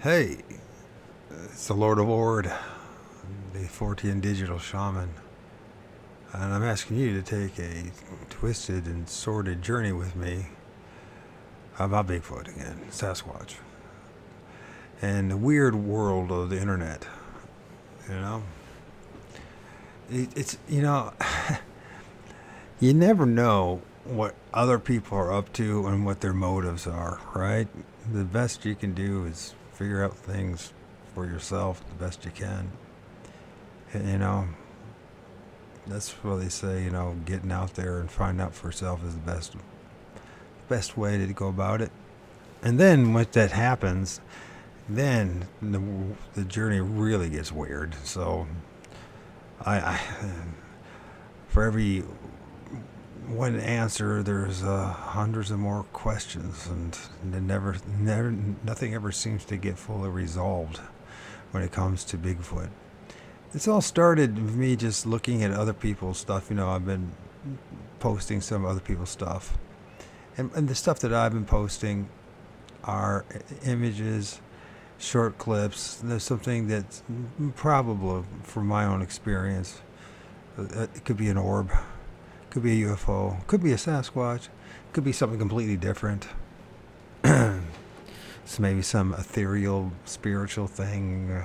Hey, it's the Lord of Ord, the Fortean digital shaman, and I'm asking you to take a twisted and sordid journey with me about Bigfoot again, Sasquatch, and the weird world of the internet. You know, it's you never know what other people are up to and what their motives are, right? The best you can do is figure out things for yourself the best you can. And, that's what they say. Getting out there and finding out for yourself is the best way to go about it. And then once that happens, then the journey really gets weird. So I for every one answer, there's hundreds of more questions, and nothing ever seems to get fully resolved when it comes to Bigfoot. It's all started with me just looking at other people's stuff. I've been posting some other people's stuff, and the stuff that I've been posting are images, short clips. There's something that's probably, from my own experience, it could be an orb, could be a UFO, could be a Sasquatch, could be something completely different. It's maybe some ethereal, spiritual thing.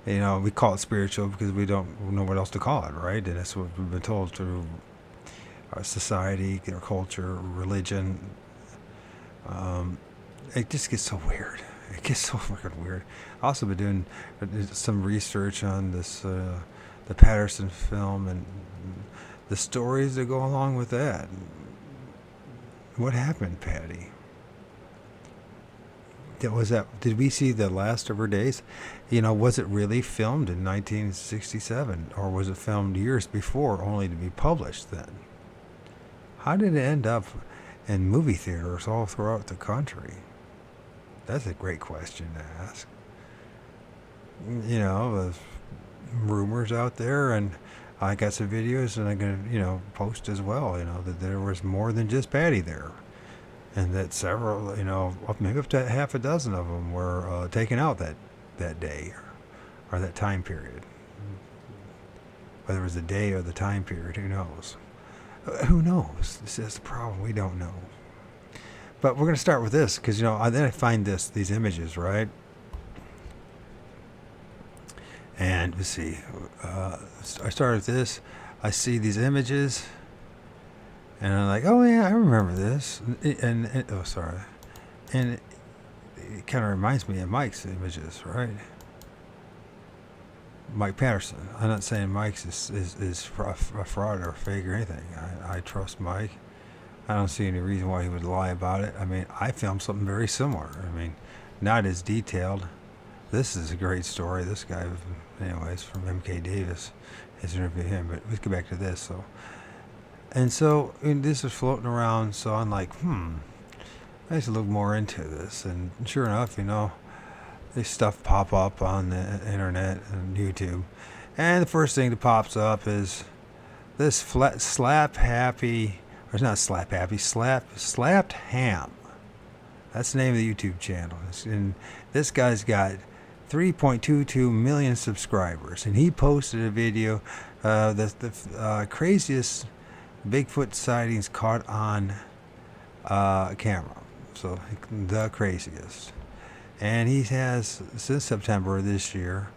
We call it spiritual because we don't know what else to call it, right? And that's what we've been told through our society, our culture, religion. It just gets so weird. It gets so fucking weird. I also been doing some research on this, the Patterson film, and the stories that go along with that. What happened, Patty? Did we see the last of her days? Was it really filmed in 1967, or was it filmed years before, only to be published then? How did it end up in movie theaters all throughout the country? That's a great question to ask. There's rumors out there, and I got some videos, and I'm gonna, post as well. That there was more than just Patty there, and that several, maybe up to half a dozen of them were taken out that day, or that time period. Whether it was the day or the time period, who knows? Who knows? This is the problem. We don't know. But we're going to start with this because, then I find these images, right? And let's see. I started with this. I see these images, and I'm like, oh yeah, I remember this. And it kind of reminds me of Mike's images, right? Mike Patterson. I'm not saying Mike's is a fraud or fake or anything. I trust Mike. I don't see any reason why he would lie about it. I mean, I filmed something very similar. I mean, not as detailed. This is a great story. This guy, anyways, from M.K. Davis, has interviewed him. But let's get back to this. So this is floating around. So I'm like, I need to look more into this. And sure enough, this stuff pop up on the internet and YouTube. And the first thing that pops up is this slapped ham. That's the name of the YouTube channel. And this guy's got 3.22 million subscribers, and he posted a video, the craziest Bigfoot sightings caught on camera. So the craziest. And he has, since September of this year,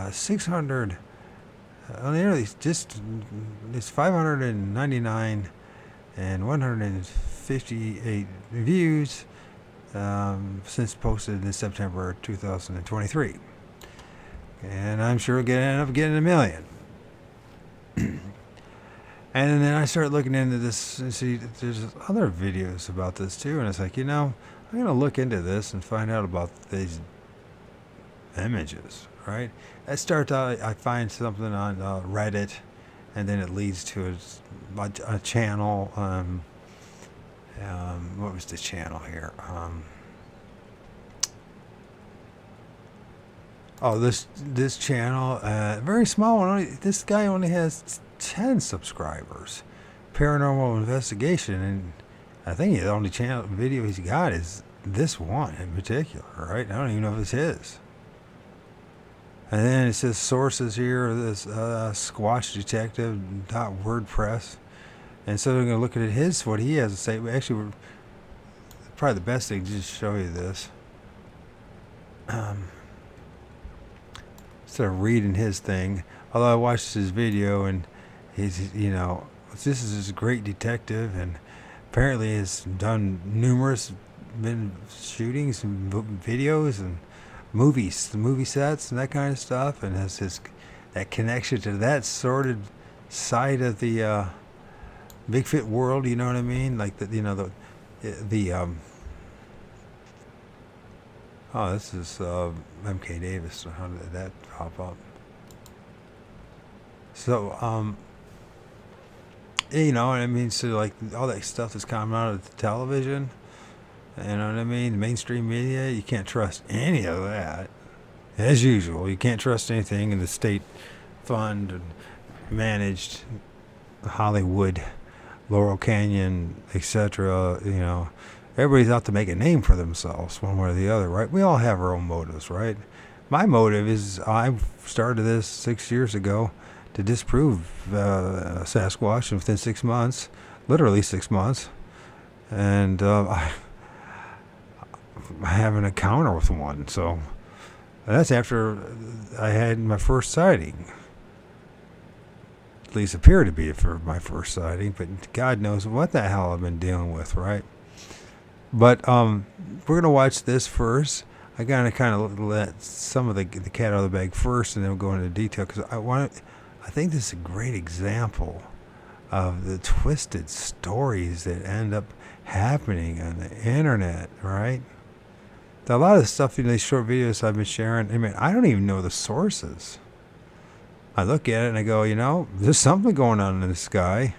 600, it's 599 and 158 views since posted in September 2023. And I'm sure we'll end up getting 1 million. And then I started looking into this and see there's other videos about this too. And it's like, I'm going to look into this and find out about these images, right? It starts out, I find something on Reddit, and then it leads to a channel. What was the channel here? This channel, very small one. This guy only has 10 subscribers. Paranormal Investigation, and I think the only video he's got is this one in particular, right? I don't even know if it's his. And then it says sources here, this squatchdetective.wordpress. And so we're going to look at what he has to say. Actually, probably the best thing to just show you this. Instead of reading his thing, although I watched his video and he's, this is this great detective and apparently has done numerous shootings and videos and movie sets and that kind of stuff, and has that connection to that sordid side of the Bigfoot world. You know what I mean? Like the oh, this is MK Davis. How did that pop up? So you know what I mean? So like all that stuff that's coming out of the television, you know what I mean? The mainstream media, you can't trust any of that. As usual, you can't trust anything in the state fund and managed Hollywood, Laurel Canyon, etc. You know, everybody's out to make a name for themselves one way or the other, right? We all have our own motives, right? My motive is I started this 6 years ago to disprove Sasquatch within 6 months, literally 6 months, and I have an encounter with one. So that's after I had my first sighting. At least appeared to be for my first sighting, but God knows what the hell I've been dealing with, right? But we're gonna watch this first. I gotta kind of let some of the cat out of the bag first, and then we'll go into detail because I think this is a great example of the twisted stories that end up happening on the internet, right? A lot of the stuff in these short videos I've been sharing, I mean, I don't even know the sources. I look at it and I go, there's something going on in the sky.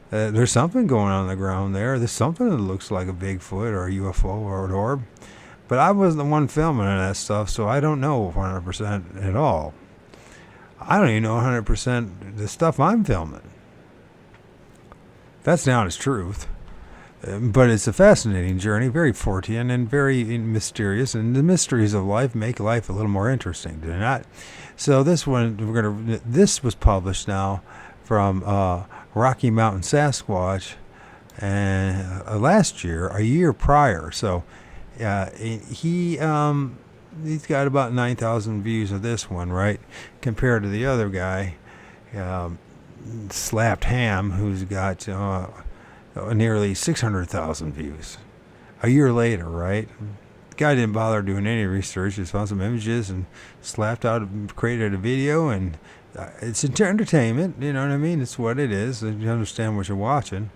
There's something going on the ground there. There's something that looks like a Bigfoot or a UFO or an orb. But I wasn't the one filming that stuff, so I don't know 100% at all. I don't even know 100% the stuff I'm filming. That's the honest truth. But it's a fascinating journey, very Fortean and very mysterious, and the mysteries of life make life a little more interesting, do they not? So this one, this was published now from Rocky Mountain Sasquatch, and last year, a year prior. So he's got about 9,000 views of this one, right? Compared to the other guy, Slapped Ham, who's got nearly 600,000 views a year later, right? The guy didn't bother doing any research, just found some images and slapped out and created a video, and it's entertainment, you know what I mean? It's what it is. You understand what you're watching.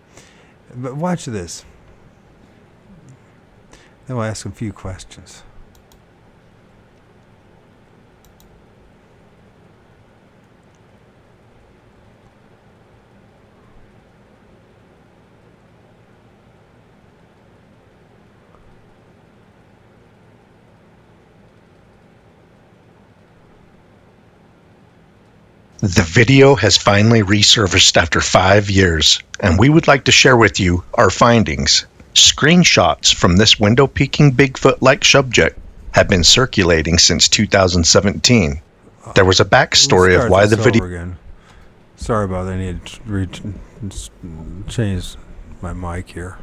But watch this. Then we'll ask a few questions. The video has finally resurfaced after 5 years, and we would like to share with you our findings. Screenshots from this window-peeking Bigfoot-like subject have been circulating since 2017. There was a backstory of why the video... Again. Sorry about that. I need to change my mic here.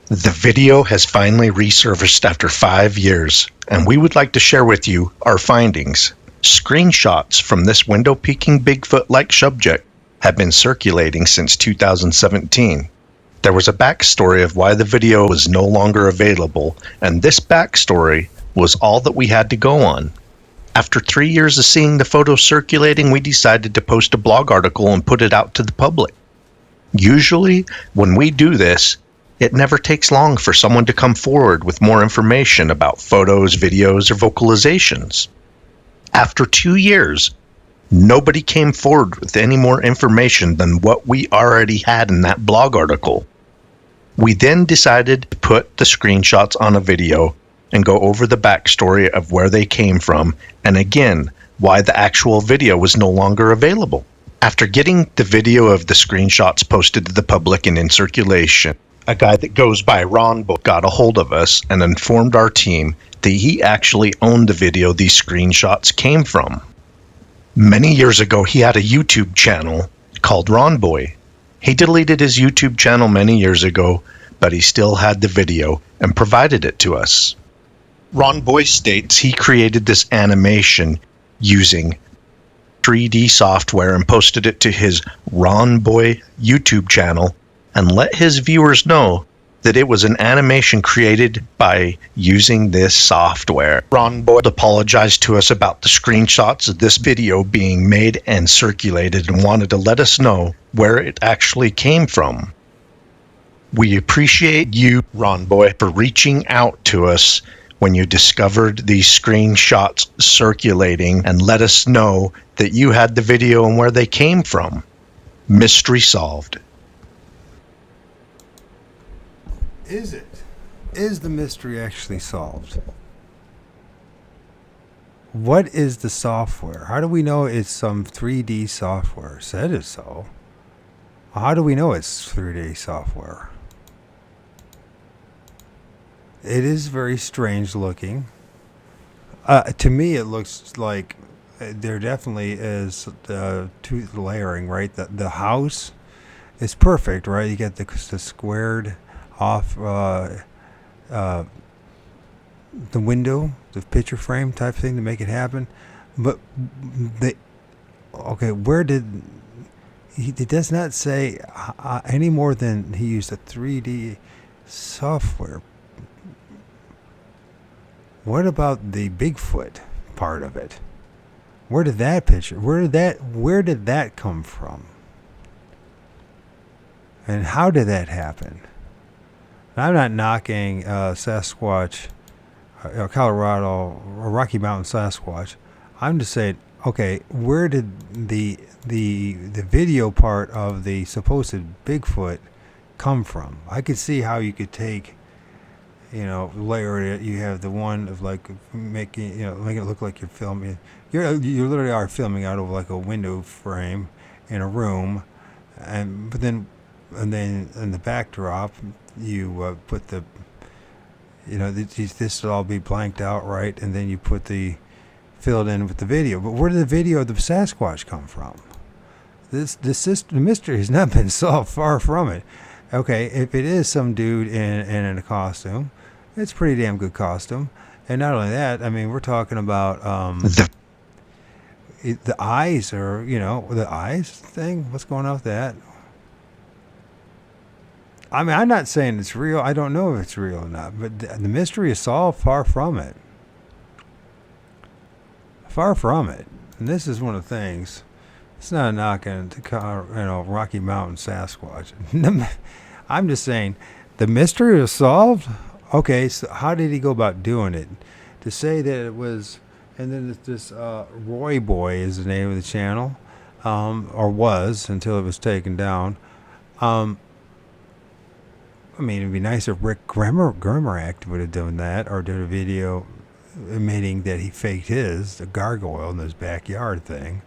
The video has finally resurfaced after 5 years, and we would like to share with you our findings. Screenshots from this window-peeking Bigfoot-like subject have been circulating since 2017. There was a backstory of why the video was no longer available, and this backstory was all that we had to go on. After 3 years of seeing the photo circulating, we decided to post a blog article and put it out to the public. Usually, when we do this, it never takes long for someone to come forward with more information about photos, videos, or vocalizations. After 2 years, nobody came forward with any more information than what we already had in that blog article. We then decided to put the screenshots on a video and go over the backstory of where they came from, and again, why the actual video was no longer available. After getting the video of the screenshots posted to the public and in circulation, a guy that goes by Ron got a hold of us and informed our team that he actually owned the video these screenshots came from. Many years ago, he had a YouTube channel called Ron Boy. He deleted his YouTube channel many years ago, but he still had the video and provided it to us. Ron Boy states he created this animation using 3D software and posted it to his Ron Boy YouTube channel and let his viewers know that it was an animation created by using this software. Ron Boy apologized to us about the screenshots of this video being made and circulated and wanted to let us know where it actually came from. We appreciate you, Ron Boy, for reaching out to us when you discovered these screenshots circulating and let us know that you had the video and where they came from. Mystery solved. Is it? Is the mystery actually solved? What is the software? How do we know it's some 3D software? Said it's so. How do we know it's 3D software? It is very strange looking. To me, it looks like there definitely is tooth layering, right? The house is perfect, right? You get the squared off the window, the picture frame type thing to make it happen. But where did it does not say any more than he used a 3D software. What about the Bigfoot part of it? Where did that come from? And how did that happen? I'm not knocking Sasquatch, Colorado, or Rocky Mountain Sasquatch. I'm just saying, okay, where did the video part of the supposed Bigfoot come from? I could see how you could take, layer it. You have the one of like making it look like you're filming. You literally are filming out of like a window frame in a room, but then in the backdrop you put the, this will all be blanked out, right? And then you put the filled in with the video. But where did the video of the Sasquatch come from? The mystery has not been solved. Far from it. Okay, if it is some dude in a costume, it's a pretty damn good costume. And not only that, I mean, we're talking about the eyes, or the eyes thing. What's going on with that? I mean, I'm not saying it's real. I don't know if it's real or not, but the mystery is solved. Far from it. Far from it. And this is one of the things. It's not a knock on Rocky Mountain Sasquatch. I'm just saying, the mystery is solved. Okay, so how did he go about doing it? To say that it was, and then this Roy Boy is the name of the channel, or was until it was taken down. I mean, it'd be nice if Rick Grimeract would have done that, or did a video admitting that he faked the gargoyle in his backyard thing.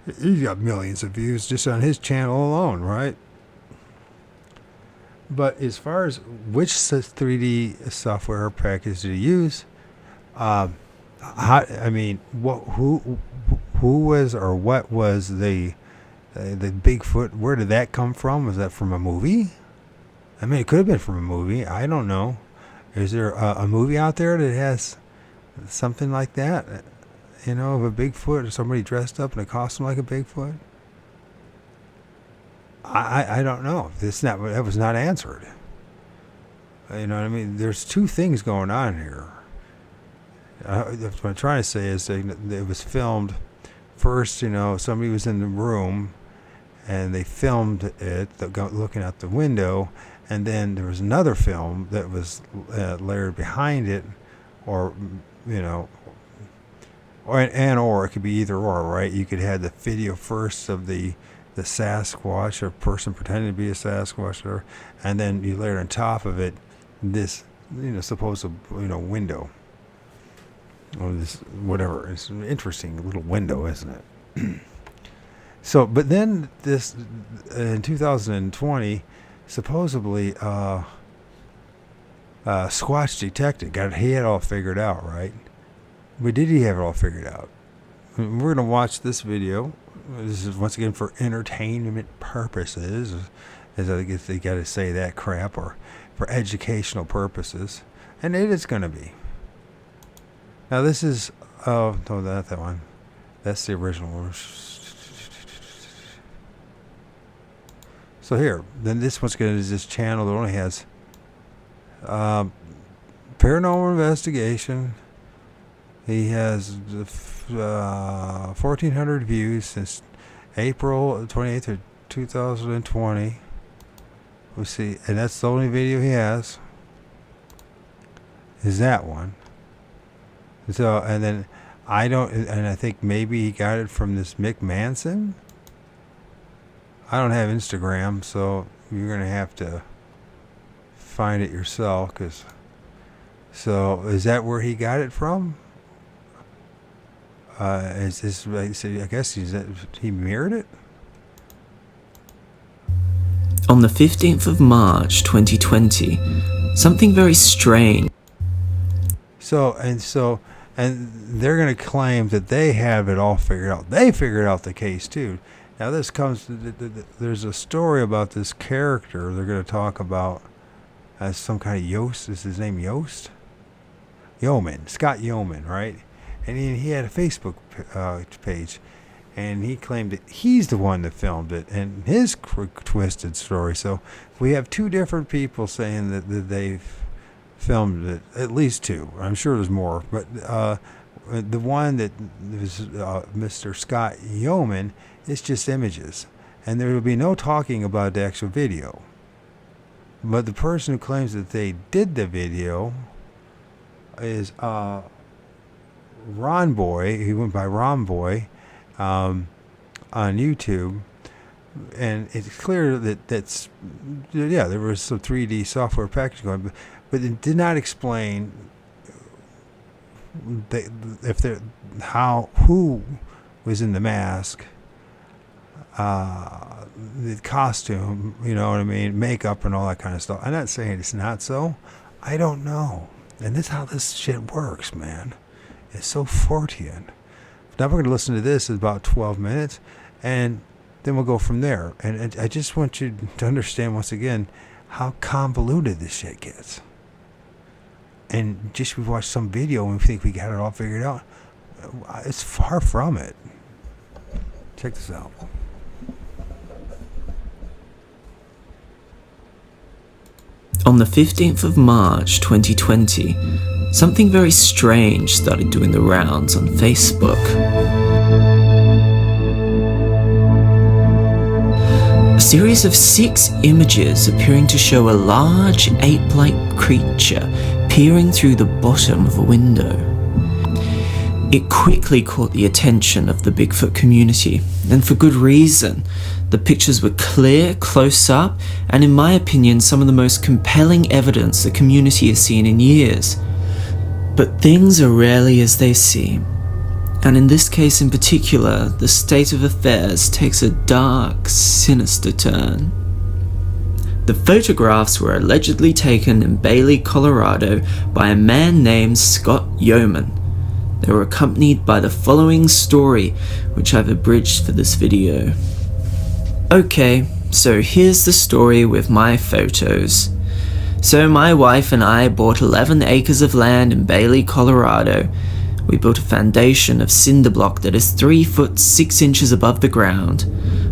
He's got millions of views just on his channel alone, right? But as far as which 3D software package did he use, who was or what was the Bigfoot? Where did that come from? Was that from a movie? I mean, it could have been from a movie. I don't know. Is there a movie out there that has something like that? Of a Bigfoot, or somebody dressed up in a costume like a Bigfoot? I don't know. That was not answered. You know what I mean? There's two things going on here. What I'm trying to say is that it was filmed first. Somebody was in the room, and they filmed it looking out the window, and then there was another film that was layered behind it, or or it could be either or, right? You could have the video first of the Sasquatch, or person pretending to be a Sasquatch, and then you layer on top of it this supposed window. Or this, whatever. It's an interesting little window, isn't it? So, but then this, in 2020, supposedly, Squatch Detective he had it all figured out, right? But did he have it all figured out? We're going to watch this video. This is once again for entertainment purposes, as I guess they got to say that crap, or for educational purposes. And it is going to be. Now this is, oh, no, not that one. That's the original one. So here, then this one's going to is this channel that only has paranormal investigation. He has 1,400 views since April 28th of 2020. We'll see, and that's the only video he has. Is that one? So, and then I think maybe he got it from this Mick Manson. I don't have Instagram, so you're going to have to find it yourself. So is that where he got it from? Is this, I guess he mirrored it? On the 15th of March 2020, something very strange. And they're going to claim that they have it all figured out. They figured out the case too. Now this comes, there's a story about this character they're going to talk about as some kind of Yost. Is his name Yost? Yeoman, Scott Yeoman, right? And he had a Facebook page, and he claimed that he's the one that filmed it, and his twisted story. So we have two different people saying that they've filmed it, at least two. I'm sure there's more, but the one that was Mr. Scott Yeoman is just images, and there will be no talking about the actual video. But the person who claims that they did the video is Ron Boy. He went by Ron Boy on YouTube, and it's clear that there was some 3D software package going, but it did not explain who was in the mask, the costume, you know what I mean, makeup and all that kind of stuff. I'm not saying it's not so. I don't know. And this is how this shit works, man. It's so Fortean. Now we're going to listen to this in about 12 minutes, and then we'll go from there. And I just want you to understand once again how convoluted this shit gets. And just we watch some video and we think we got it all figured out. It's far from it. Check this out. On the 15th of March 2020, something very strange started doing the rounds on Facebook. A series of 6 images appearing to show a large ape-like creature peering through the bottom of a window. It quickly caught the attention of the Bigfoot community, and for good reason. The pictures were clear, close up, and in my opinion, some of the most compelling evidence the community has seen in years. But things are rarely as they seem. And in this case in particular, the state of affairs takes a dark, sinister turn. The photographs were allegedly taken in Bailey, Colorado by a man named Scott Yeoman. They were accompanied by the following story, which I've abridged for this video. Okay, so here's the story with my photos. So my wife and I bought 11 acres of land in Bailey, Colorado. We built a foundation of cinder block that is 3 foot 6 inches above the ground.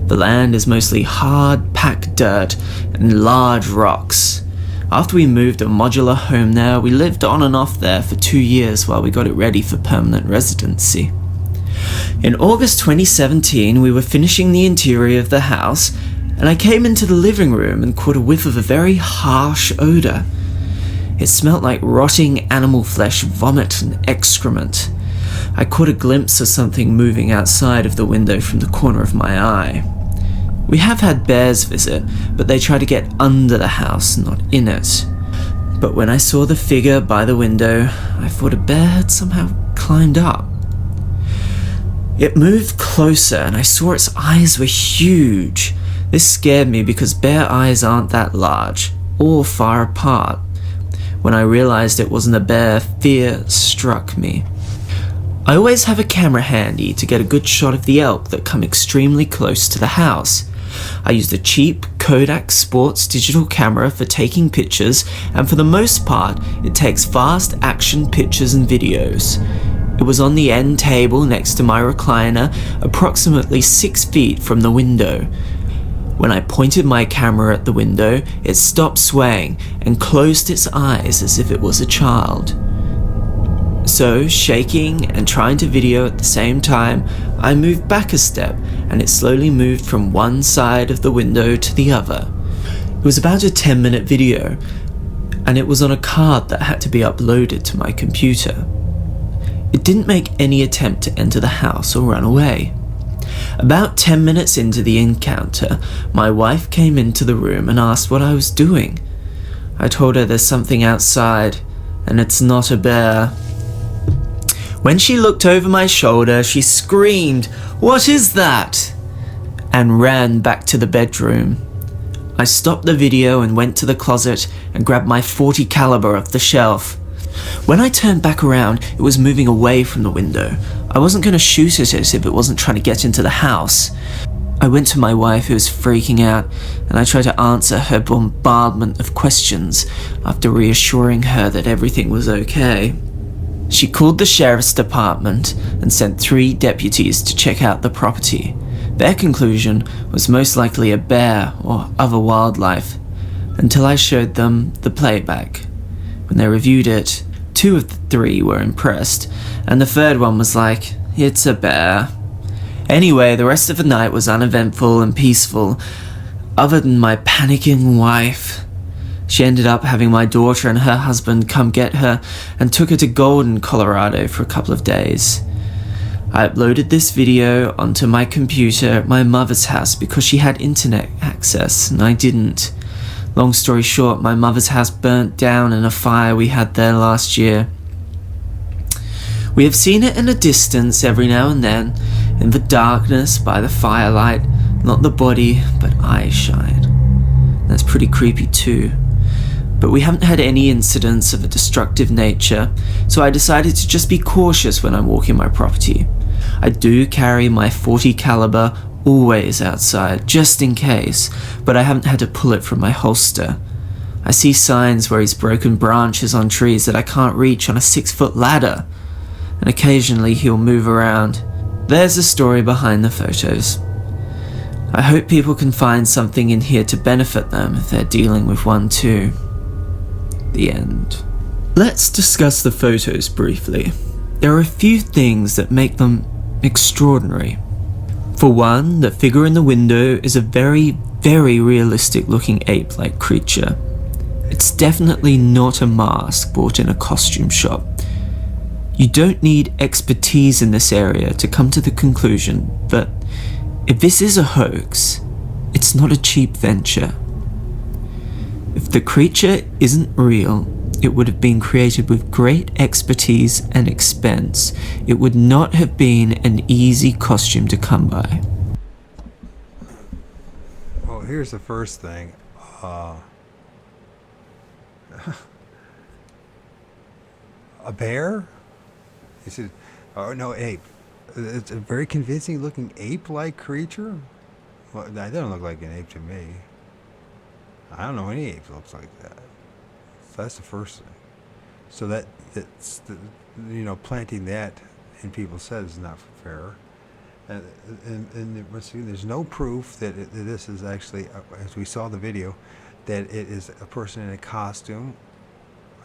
The land is mostly hard, packed dirt and large rocks. After we moved a modular home there, we lived on and off there for 2 years while we got it ready for permanent residency. In August 2017, we were finishing the interior of the house, and I came into the living room and caught a whiff of a very harsh odor. It smelt like rotting animal flesh, vomit, and excrement. I caught a glimpse of something moving outside of the window from the corner of my eye. We have had bears visit, but they try to get under the house, not in it. But when I saw the figure by the window, I thought a bear had somehow climbed up. It moved closer and I saw its eyes were huge. This scared me because bear eyes aren't that large or far apart. When I realized it wasn't a bear, fear struck me. I always have a camera handy to get a good shot of the elk that come extremely close to the house. I used a cheap Kodak sports digital camera for taking pictures, and for the most part, it takes fast action pictures and videos. It was on the end table next to my recliner, approximately 6 feet from the window. When I pointed my camera at the window, it stopped swaying and closed its eyes as if it was a child. So, shaking and trying to video at the same time, I moved back a step and it slowly moved from one side of the window to the other. It was about a 10-minute video, and it was on a card that had to be uploaded to my computer. It didn't make any attempt to enter the house or run away. About 10 minutes into the encounter, my wife came into the room and asked what I was doing. I told her there's something outside, and it's not a bear. When she looked over my shoulder, she screamed, "What is that?" and ran back to the bedroom. I stopped the video and went to the closet and grabbed my .40 caliber off the shelf. When I turned back around, it was moving away from the window. I wasn't going to shoot at it if it wasn't trying to get into the house. I went to my wife, who was freaking out, and I tried to answer her bombardment of questions after reassuring her that everything was okay. She called the sheriff's department and sent 3 deputies to check out the property. Their conclusion was most likely a bear or other wildlife, until I showed them the playback. When they reviewed it, 2 of the 3 were impressed, and the 3rd one was like, "It's a bear." Anyway, the rest of the night was uneventful and peaceful, other than my panicking wife. She ended up having my daughter and her husband come get her and took her to Golden, Colorado for a couple of days. I uploaded this video onto my computer at my mother's house because she had internet access and I didn't. Long story short, my mother's house burnt down in a fire we had there last year. We have seen it in a distance every now and then, in the darkness by the firelight, not the body, but eye shine. That's pretty creepy too. But we haven't had any incidents of a destructive nature, so I decided to just be cautious when I'm walking my property. I do carry my .40 caliber always outside, just in case, but I haven't had to pull it from my holster. I see signs where he's broken branches on trees that I can't reach on a 6-foot ladder, and occasionally he'll move around. There's the story behind the photos. I hope people can find something in here to benefit them if they're dealing with one too. The end. Let's discuss the photos briefly. There are a few things that make them extraordinary. For one, the figure in the window is a very, very realistic looking ape-like creature. It's definitely not a mask bought in a costume shop. You don't need expertise in this area to come to the conclusion that if this is a hoax, it's not a cheap venture. If the creature isn't real, it would have been created with great expertise and expense. It would not have been an easy costume to come by. Well, here's the first thing. A bear? He said, oh no, ape. It's a very convincing looking ape-like creature? Well, that doesn't look like an ape to me. I don't know any ape that looks like that. So that's the first thing. So that's planting that in people's heads is not fair. And once again, there's no proof that this is actually, as we saw the video, that it is a person in a costume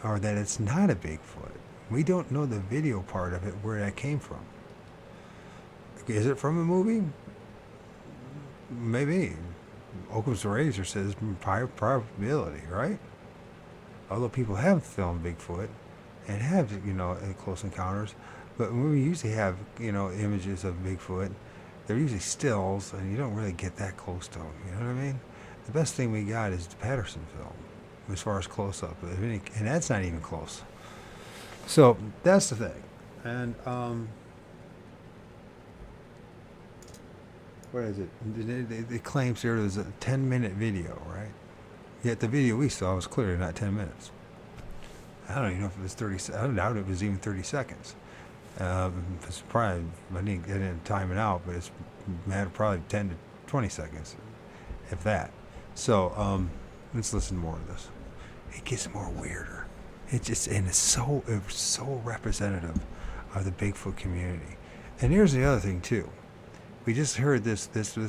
or that it's not a Bigfoot. We don't know the video part of it, where that came from. Is it from a movie? Maybe. Occam's razor says probability, right? Although people have filmed Bigfoot and have, close encounters, but when we usually have, images of Bigfoot, they're usually stills, and you don't really get that close to them. You know what I mean? The best thing we got is the Patterson film. as far as close up, and that's not even close. So that's the thing, and what is it? It claims there was a 10-minute video, right? Yet the video we saw was clearly not 10 minutes. I don't even know if it was 30. I doubt it was even 30 seconds. It's probably, I didn't time it out, but it's a matter of probably 10 to 20 seconds, if that. So let's listen more to this. It gets more weirder. It's so representative of the Bigfoot community. And here's the other thing too. We just heard this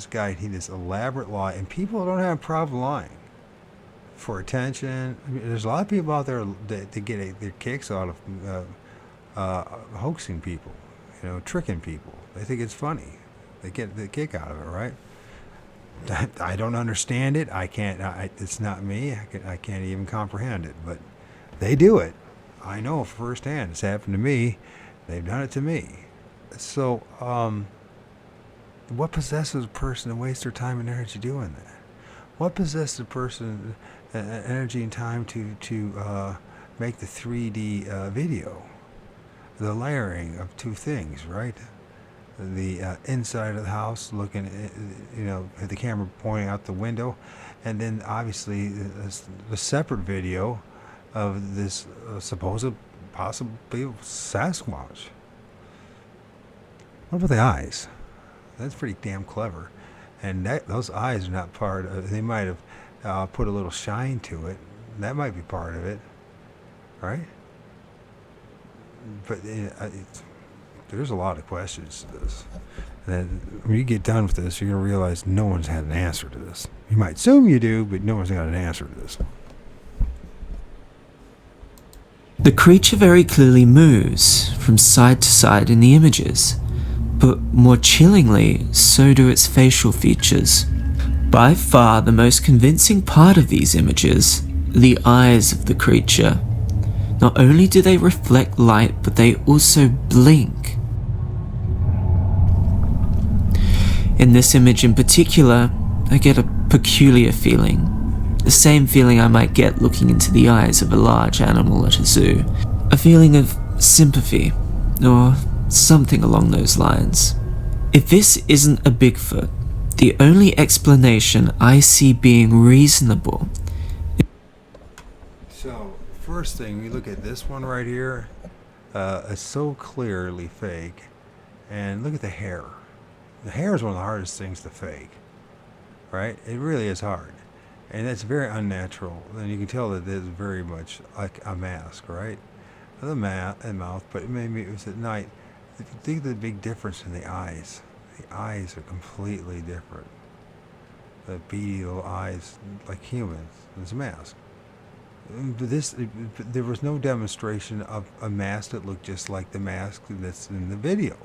guy, this elaborate lie, and people don't have a problem lying for attention. I mean, there's a lot of people out there that get their kicks out of hoaxing people, tricking people. They think it's funny. They get the kick out of it, right? I don't understand it. I can't. It's not me. I can't even comprehend it. But they do it. I know firsthand. It's happened to me. They've done it to me. So, what possesses a person to waste their time and energy doing that? What possesses a person energy and time to make the 3D video? The layering of two things, right? The inside of the house, looking at the camera pointing out the window, and then obviously the separate video of this supposed possibly Sasquatch. What about the eyes? That's pretty damn clever, and those eyes are not part of. They might have put a little shine to it. That might be part of it, right? But there's a lot of questions to this. And when you get done with this, you're going to realize no one's had an answer to this. You might assume you do, but no one's got an answer to this. The creature very clearly moves from side to side in the images, but more chillingly, so do its facial features. By far the most convincing part of these images, the eyes of the creature. Not only do they reflect light, but they also blink. In this image in particular, I get a peculiar feeling. The same feeling I might get looking into the eyes of a large animal at a zoo. A feeling of sympathy, or something along those lines. If this isn't a Bigfoot, the only explanation I see being reasonable. So, first thing, we look at this one right here. It's so clearly fake. And look at the hair. The hair is one of the hardest things to fake, right? It really is hard. And it's very unnatural. And you can tell that it's very much like a mask, right? The mouth, but maybe it was at night. If you think of the big difference in the eyes are completely different. The beady little eyes, like humans, it's a mask. There was no demonstration of a mask that looked just like the mask that's in the video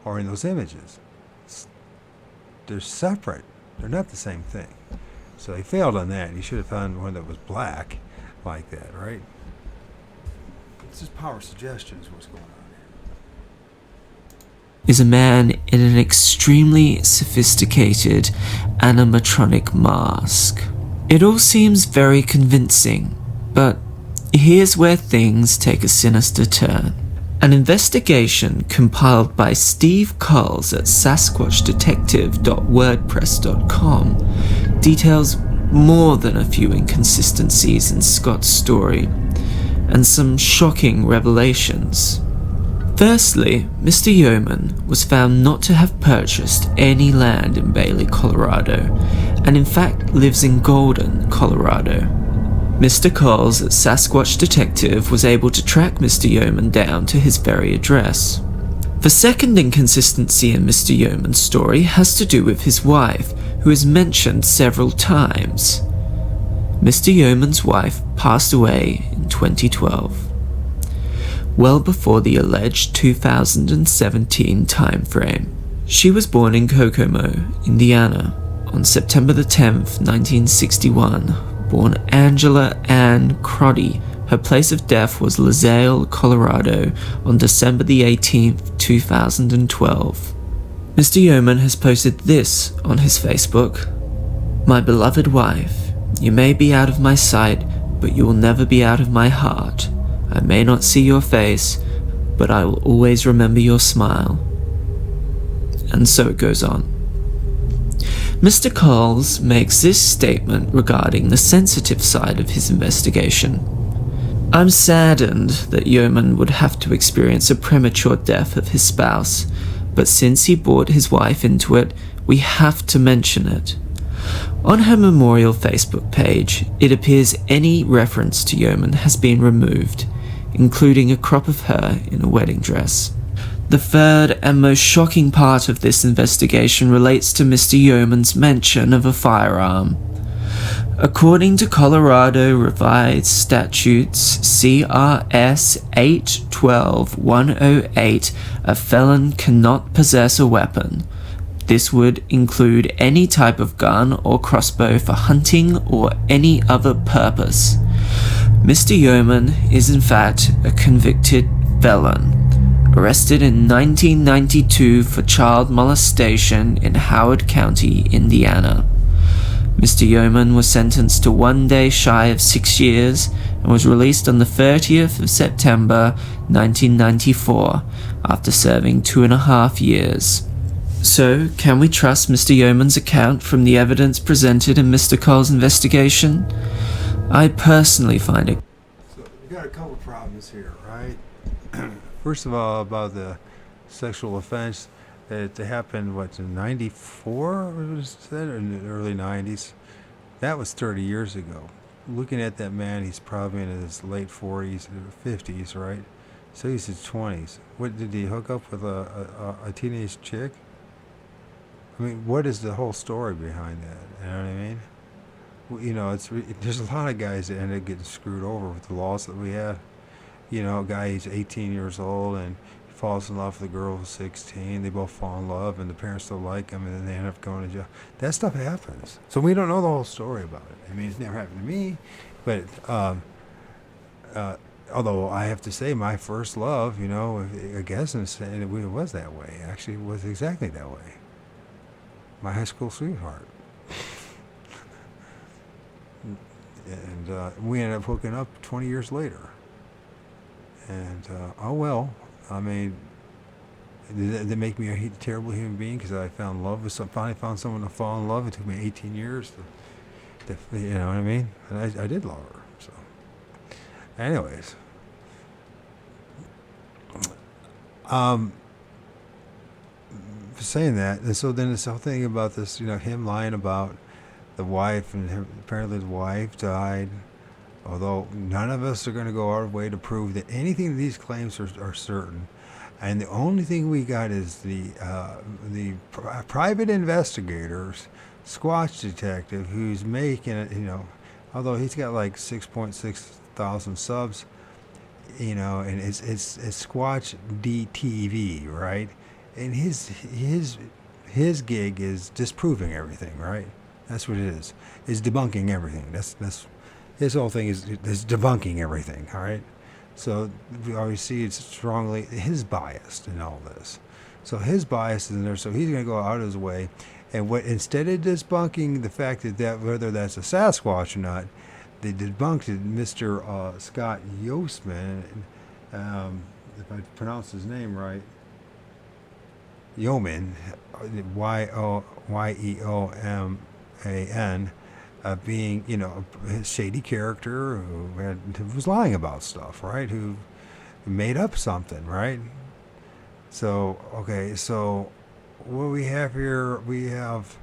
or in those images. They're separate. They're not the same thing. So he failed on that. He should have found one that was black like that, right? It's just power suggestion is what's going on here. Is a man in an extremely sophisticated animatronic mask. It all seems very convincing, but here's where things take a sinister turn. An investigation compiled by Steve Culls at sasquatchdetective.wordpress.com details more than a few inconsistencies in Scott's story, and some shocking revelations. Firstly, Mr. Yeoman was found not to have purchased any land in Bailey, Colorado, and in fact lives in Golden, Colorado. Mr. Culls at Sasquatch Detective was able to track Mr. Yeoman down to his very address. The second inconsistency in Mr. Yeoman's story has to do with his wife, who is mentioned several times. Mr. Yeoman's wife passed away in 2012, well before the alleged 2017 timeframe. She was born in Kokomo, Indiana, on September the 10th, 1961, born Angela Ann Crotty. Her place of death was LaSalle, Colorado, on December the 18th, 2012. Mr. Yeoman has posted this on his Facebook. My beloved wife, you may be out of my sight, but you will never be out of my heart. I may not see your face, but I will always remember your smile." And so it goes on. Mr. Coles makes this statement regarding the sensitive side of his investigation. "I'm saddened that Yeoman would have to experience a premature death of his spouse, but since he brought his wife into it, we have to mention it. On her memorial Facebook page, it appears any reference to Yeoman has been removed, including a crop of her in a wedding dress. The third and most shocking part of this investigation relates to Mr. Yeoman's mention of a firearm. According to Colorado Revised Statutes CRS 812-108, a felon cannot possess a weapon. This would include any type of gun or crossbow for hunting or any other purpose. Mr. Yeoman is in fact a convicted felon, arrested in 1992 for child molestation in Howard County, Indiana. Mr. Yeoman was sentenced to 1 day shy of 6 years and was released on the 30th of September 1994 after serving 2.5 years. So, can we trust Mr. Yeoman's account from the evidence presented in Mr. Cole's investigation? I personally find it. So we got a couple problems here, right? First of all, about the sexual offense, it happened, in 94, was that, or in the early 90s? That was 30 years ago. Looking at that man, he's probably in his late 40s or 50s, right? So he's in his 20s. What, did he hook up with a teenage chick? I mean, what is the whole story behind that? You know what I mean? Well, there's a lot of guys that end up getting screwed over with the laws that we have. A guy, he's 18 years old, and he falls in love with a girl who's 16. They both fall in love, and the parents don't like him, and then they end up going to jail. That stuff happens. So we don't know the whole story about it. I mean, it's never happened to me, but although I have to say, my first love, I guess it was that way. Actually, it was exactly that way. My high school sweetheart. And we ended up hooking up 20 years later. And, oh well, I mean, did that make me a terrible human being because I found love with finally found someone to fall in love? It took me 18 years to you know what I mean? And I did love her, so. Anyways. Saying that, and so then this whole thing about this, him lying about the wife, and apparently his wife died, although none of us are going to go our way to prove that anything of these claims are certain. And the only thing we got is the private investigators, Squatch detective, who's making it, although he's got like 6.6 thousand subs, and it's Squatch DTV, right? And his gig is disproving everything, right? That's what it is. Is debunking everything. That's his whole thing is debunking everything, all right? So we always see it's strongly his bias in all this. So his bias is in there, so he's going to go out of his way. And instead of debunking the fact that whether that's a Sasquatch or not, they debunked Mr. Scott Yosman, if I pronounce his name right, Yeoman, Yeoman, being, a shady character who was lying about stuff, right? Who made up something, right? So, okay, so what we have here, we have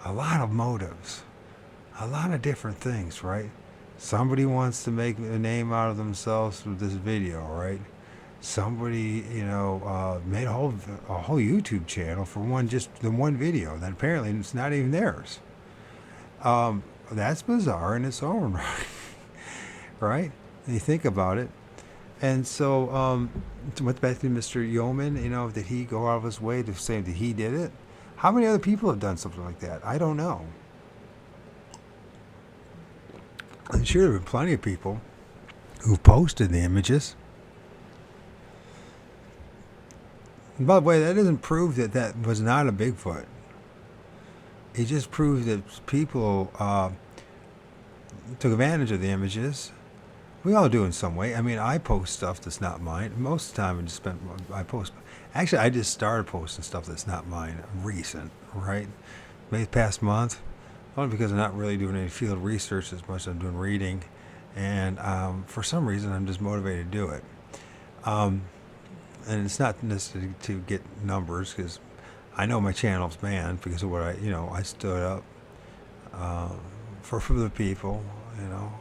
a lot of motives, a lot of different things, right? Somebody wants to make a name out of themselves with this video, right? Somebody, made a whole YouTube channel for the one video that apparently it's not even theirs. That's bizarre in its own right, right? And you think about it. And so, went back to Mr. Yeoman, did he go out of his way to say that he did it? How many other people have done something like that? I don't know. I'm sure there have been plenty of people who've posted the images. And by the way, that doesn't prove that was not a Bigfoot. It just proves that people took advantage of the images We all do in some way. I mean, I post stuff that's not mine. Most of the time, I post. Actually, I just started posting stuff that's not mine, recent, right? Maybe the past month, only because I'm not really doing any field research as much as I'm doing reading, and for some reason, I'm just motivated to do it. And it's not necessarily to get numbers, because I know my channel's banned because of what I stood up for the people.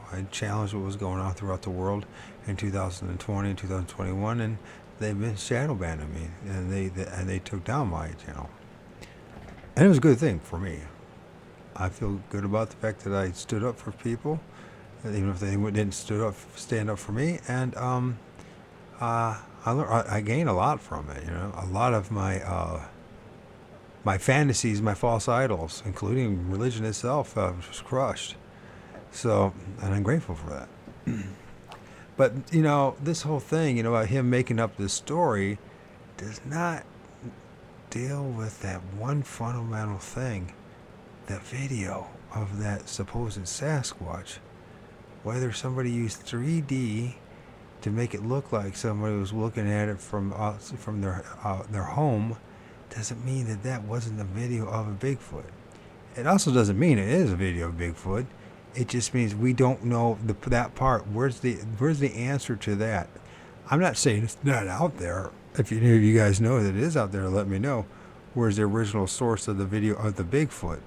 I challenged what was going on throughout the world in 2020 and 2021, and they've been shadow banning me, and they took down my channel. And it was a good thing for me. I feel good about the fact that I stood up for people, even if they didn't stand up for me, and I gained a lot from it. A lot of my fantasies, my false idols, including religion itself, was crushed. So, and I'm grateful for that. But, this whole thing, about him making up this story does not deal with that one fundamental thing, that video of that supposed Sasquatch. Whether somebody used 3D to make it look like somebody was looking at it from their home, doesn't mean that wasn't a video of a Bigfoot. It also doesn't mean it is a video of Bigfoot. It just means we don't know that part. Where's the answer to that? I'm not saying it's not out there. If you guys know that it is out there, let me know. Where's the original source of the video of the Bigfoot?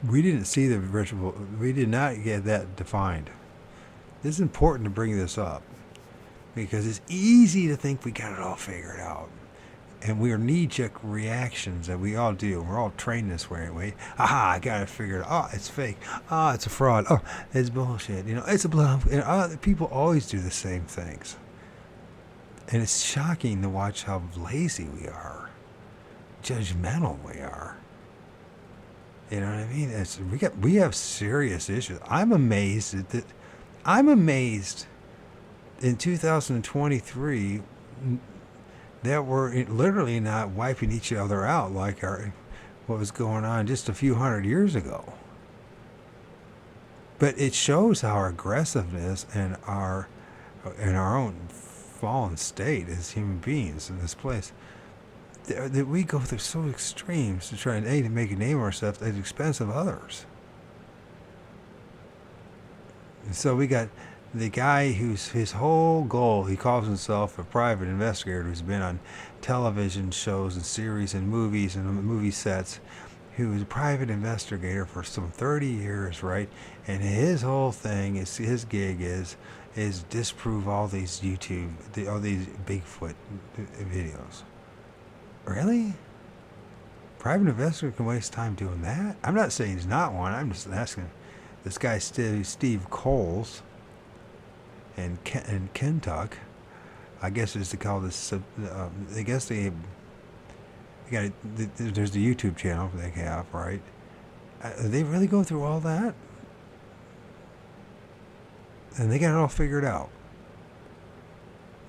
We didn't see the original. We did not get that defined. This is important to bring this up because it's easy to think we got it all figured out. And we are knee-jerk reactions that we all do. We're all trained this way. Aha, I got it figured out. Oh, it's fake. Oh, it's a fraud. Oh, it's bullshit. It's a bluff. People always do the same things. And it's shocking to watch how lazy we are. Judgmental we are. You know what I mean? We have serious issues. I'm amazed in 2023 that we're literally not wiping each other out like what was going on just a few hundred years ago. But it shows our aggressiveness and our own fallen state as human beings in this place. That we go through so extremes to try to make a name of ourselves at the expense of others. And so we got the guy who's his whole goal, he calls himself a private investigator who's been on television shows and series and movies and movie sets, who is a private investigator for some 30 years, right? And his whole thing is, his gig is disprove all these all these Bigfoot videos. Really? Private investigator can waste time doing that? I'm not saying he's not one. I'm just asking. This guy Steve Coles in Kentucky, I guess it's to call this. I guess there's the YouTube channel they have, right? They really go through all that, and they got it all figured out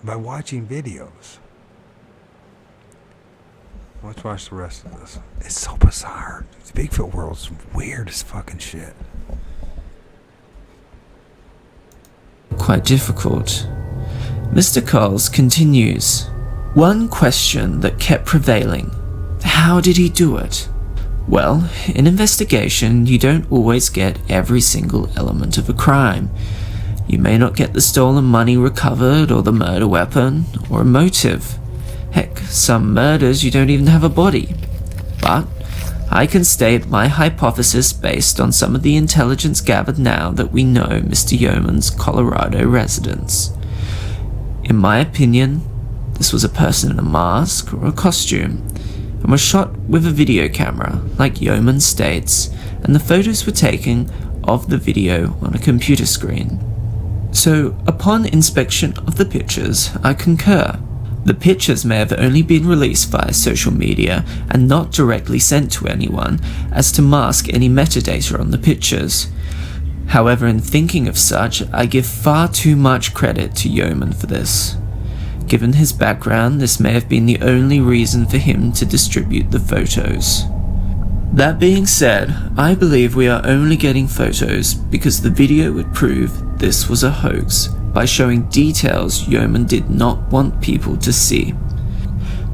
by watching videos. Let's watch the rest of this. It's so bizarre. The Bigfoot world's weird as fucking shit. Quite difficult. Mr. Coles continues. One question that kept prevailing. How did he do it? Well, in investigation, you don't always get every single element of a crime. You may not get the stolen money recovered, or the murder weapon, or a motive. Heck, some murders you don't even have a body. But I can state my hypothesis based on some of the intelligence gathered now that we know Mr. Yeoman's Colorado residence. In my opinion, this was a person in a mask or a costume, and was shot with a video camera, like Yeoman states, and the photos were taken of the video on a computer screen. So, upon inspection of the pictures, I concur. The pictures may have only been released via social media and not directly sent to anyone, as to mask any metadata on the pictures. However, in thinking of such, I give far too much credit to Yeoman for this. Given his background, this may have been the only reason for him to distribute the photos. That being said, I believe we are only getting photos because the video would prove this was a hoax by showing details Yeoman did not want people to see.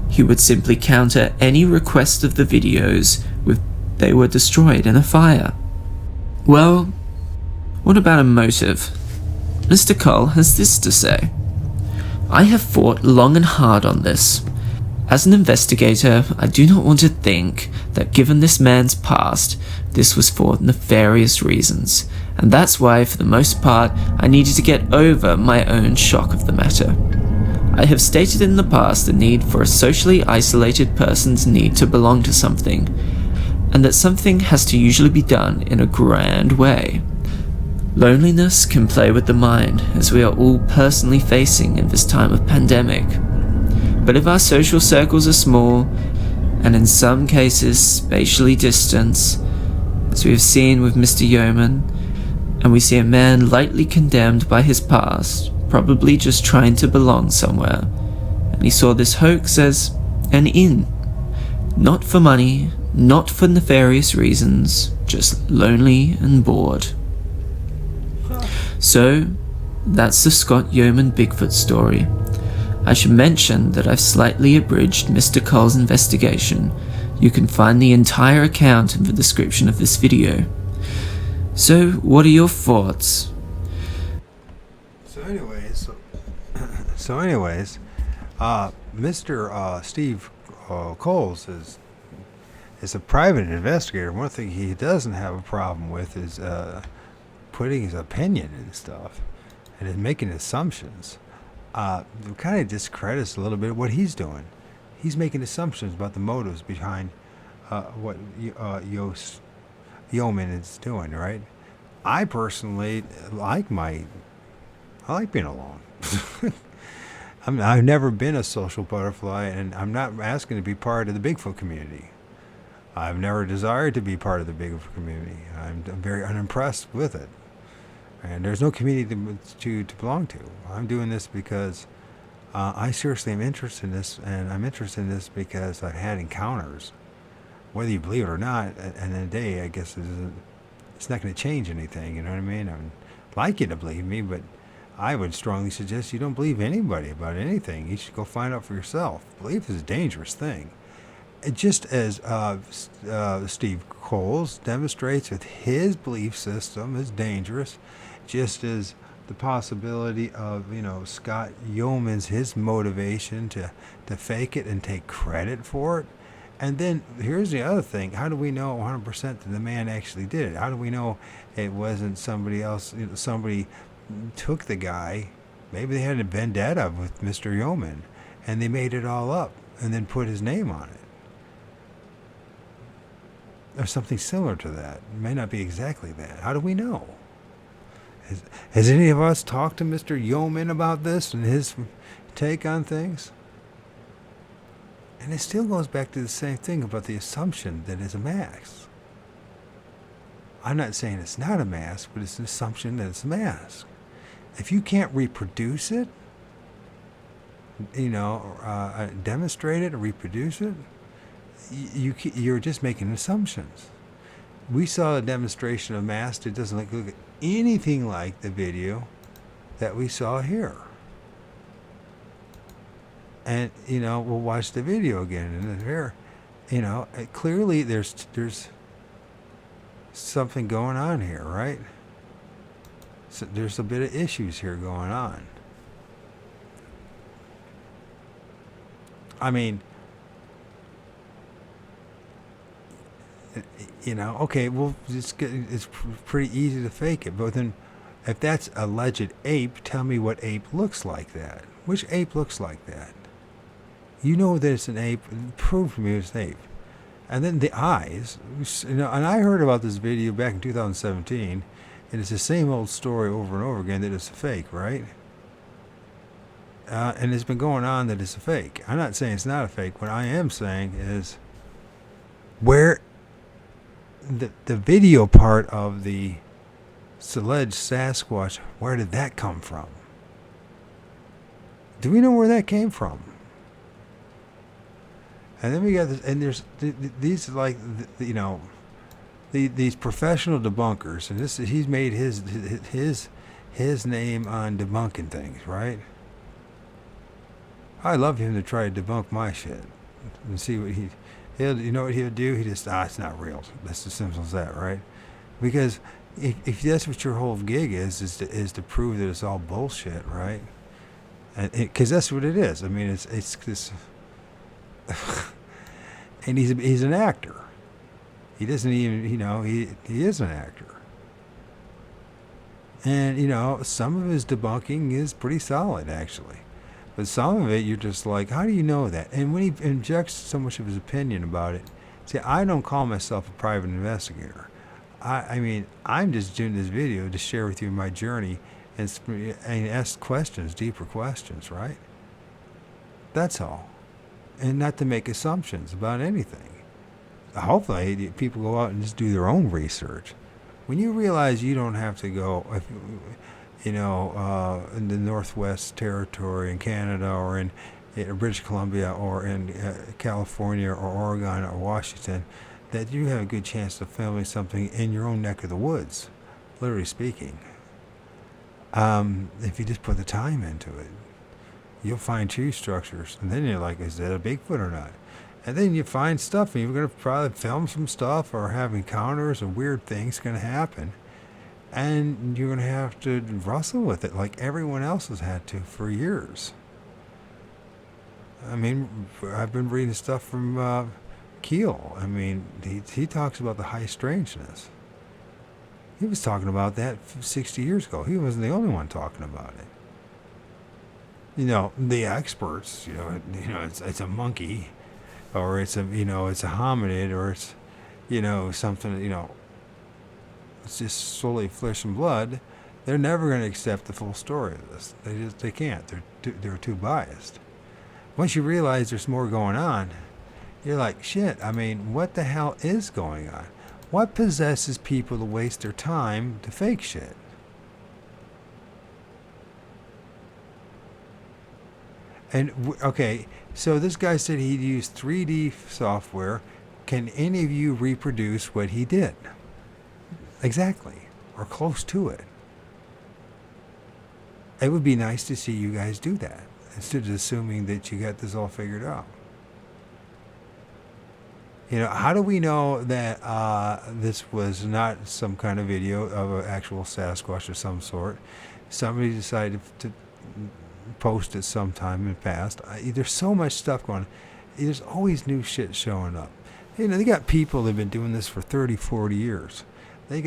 He would simply counter any request of the videos with they were destroyed in a fire. Well, what about a motive? Mr. Cole has this to say. I have thought long and hard on this. As an investigator, I do not want to think that given this man's past, this was for nefarious reasons, and that's why, for the most part, I needed to get over my own shock of the matter. I have stated in the past the need for a socially isolated person's need to belong to something, and that something has to usually be done in a grand way. Loneliness can play with the mind, as we are all personally facing in this time of pandemic. But if our social circles are small, and in some cases spatially distant, as we have seen with Mr. Yeoman, and we see a man lightly condemned by his past, probably just trying to belong somewhere, and he saw this hoax as an in. Not for money, not for nefarious reasons, just lonely and bored. So, that's the Scott Yeoman Bigfoot story. I should mention that I've slightly abridged Mr. Cole's investigation. You can find the entire account in the description of this video. So, what are your thoughts? So anyways, Mr. Steve Coles is a private investigator. One thing he doesn't have a problem with is putting his opinion in stuff and is making assumptions. It kind of discredits a little bit what he's doing. He's making assumptions about the motives behind what Yeoman is doing, right? I personally like being alone. I've never been a social butterfly, and I'm not asking to be part of the Bigfoot community. I've never desired to be part of the Bigfoot community. I'm very unimpressed with it. And there's no community to belong to. I'm doing this because I seriously am interested in this, and I'm interested in this because I've had encounters. Whether you believe it or not, at the end of the day, I guess it's not going to change anything, you know what I mean? I'd like you to believe me, but I would strongly suggest you don't believe anybody about anything. You should go find out for yourself. Belief is a dangerous thing. Just as Steve Coles demonstrates with his belief system is dangerous, just as the possibility of, Scott Yeoman's, his motivation to fake it and take credit for it. And then here's the other thing. How do we know 100% that the man actually did it? How do we know it wasn't somebody else? Somebody took the guy. Maybe they had a vendetta with Mr. Yeoman, and they made it all up and then put his name on it. Or something similar to that. It may not be exactly that. How do we know? Has any of us talked to Mr. Yeoman about this and his take on things? And it still goes back to the same thing about the assumption that it's a mask. I'm not saying it's not a mask, but it's an assumption that it's a mask. If you can't reproduce it, demonstrate it or reproduce it, you're just making assumptions. We saw a demonstration of mask. It doesn't look anything like the video that we saw here. And we'll watch the video again, and here, clearly there's something going on here, right? So there's a bit of issues here going on. I mean, okay, well, it's pretty easy to fake it. But then, if that's alleged ape, tell me what ape looks like that. Which ape looks like that? You know that it's an ape. Prove to me it's an ape. And then the eyes. And I heard about this video back in 2017, and it's the same old story over and over again that it's a fake, right? And it's been going on that it's a fake. I'm not saying it's not a fake. What I am saying is where the video part of the alleged Sasquatch, where did that come from? Do we know where that came from? And then we got this, and there's these these professional debunkers, and he's made his his name on debunking things, right? I'd love him to try to debunk my shit and see what he'll, you know what he'll do? He just, it's not real. That's as simple as that, right? Because if that's what your whole gig is to prove that it's all bullshit, right? And because that's what it is. I mean, it's this, and he's an actor. He doesn't even, he is an actor. And, some of his debunking is pretty solid, actually. But some of it, you're just like, how do you know that? And when he injects so much of his opinion about it, see, I don't call myself a private investigator. I mean, I'm just doing this video to share with you my journey and ask questions, deeper questions, right? That's all. And not to make assumptions about anything. Hopefully, people go out and just do their own research. When you realize you don't have to go, in the Northwest Territory in Canada or in British Columbia or in California or Oregon or Washington, that you have a good chance of filming something in your own neck of the woods, literally speaking. If you just put the time into it, you'll find tree structures, and then you're like, is that a Bigfoot or not? And then you find stuff, and you're going to probably film some stuff or have encounters and weird things going to happen. And you're going to have to wrestle with it like everyone else has had to for years. I mean, I've been reading stuff from Keel. I mean, he talks about the high strangeness. He was talking about that 60 years ago. He wasn't the only one talking about it. The experts, it's a monkey, or it's a hominid, or it's, something, it's just solely flesh and blood. They're never going to accept the full story of this. They can't. They're too biased. Once you realize there's more going on, you're like, shit, I mean, what the hell is going on? What possesses people to waste their time to fake shit? And, okay, so this guy said he'd used 3D software. Can any of you reproduce what he did? Exactly, or close to it. It would be nice to see you guys do that, instead of assuming that you got this all figured out. How do we know that this was not some kind of video of an actual Sasquatch of some sort? Somebody decided to post it sometime in the past. There's so much stuff going on. There's always new shit showing up. They got people that have been doing this for 30, 40 years. They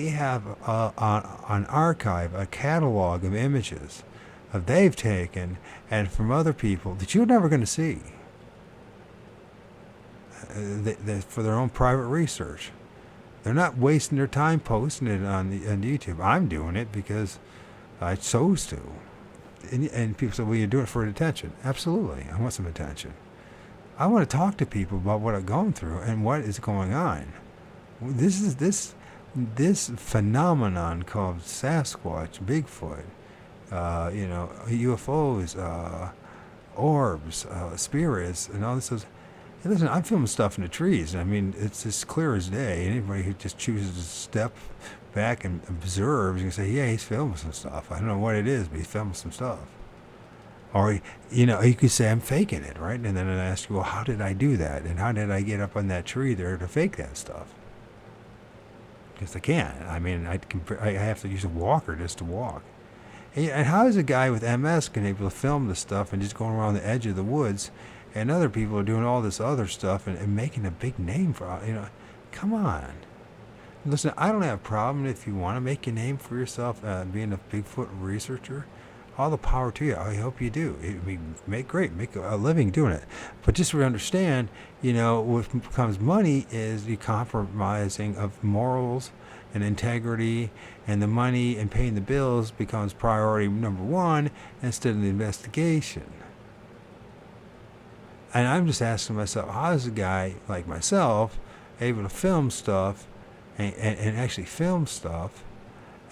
have an archive, a catalog of images that they've taken and from other people that you're never going to see. For their own private research. They're not wasting their time posting it on YouTube. I'm doing it because I chose to. And people say, well, you're doing it for attention. Absolutely. I want some attention. I want to talk to people about what I've gone through and what is going on. This phenomenon called Sasquatch, Bigfoot, UFOs, orbs, spirits, and all this. Hey, listen, I'm filming stuff in the trees. I mean, it's as clear as day. Anybody who just chooses to step back and observes, you can say, yeah, he's filming some stuff. I don't know what it is, but he's filming some stuff. Or, you could say, I'm faking it, right? And then I ask you, well, how did I do that? And how did I get up on that tree there to fake that stuff? Because I can't. I mean, I have to use a walker just to walk. And how is a guy with MS going to be able to film this stuff and just going around the edge of the woods, and other people are doing all this other stuff and making a big name for, come on. Listen, I don't have a problem if you want to make a name for yourself being a Bigfoot researcher. All the power to you. I hope you do. Make a living doing it. But just to understand, what becomes money is the compromising of morals and integrity, and the money and paying the bills becomes priority number one instead of the investigation. And I'm just asking myself, how is a guy like myself able to film stuff and actually film stuff,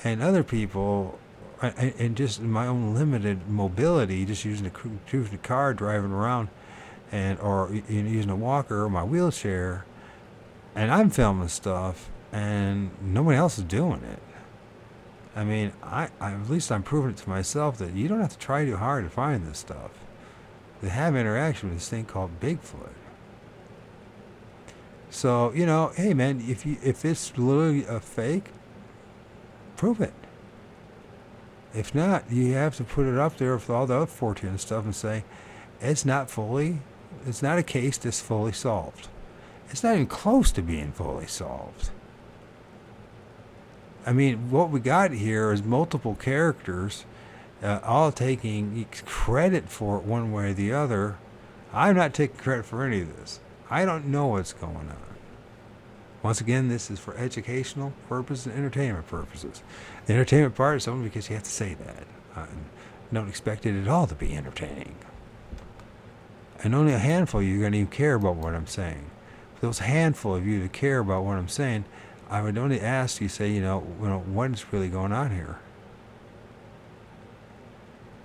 and other people, and just my own limited mobility, just using the car, driving around, or using a walker or my wheelchair, and I'm filming stuff, and nobody else is doing it. I mean, at least I'm proving it to myself that you don't have to try too hard to find this stuff. They have interaction with this thing called Bigfoot. So, hey man, if it's literally a fake, prove it. If not, you have to put it up there with all the other 14 stuff and say, it's not a case that's fully solved. It's not even close to being fully solved. I mean, what we got here is multiple characters, all taking credit for it one way or the other. I'm not taking credit for any of this. I don't know what's going on. Once again, this is for educational purposes and entertainment purposes. The entertainment part is only because you have to say that. Don't expect it at all to be entertaining. And only a handful of you are going to even care about what I'm saying. For those handful of you to care about what I'm saying, I would only ask you, say, what's really going on here?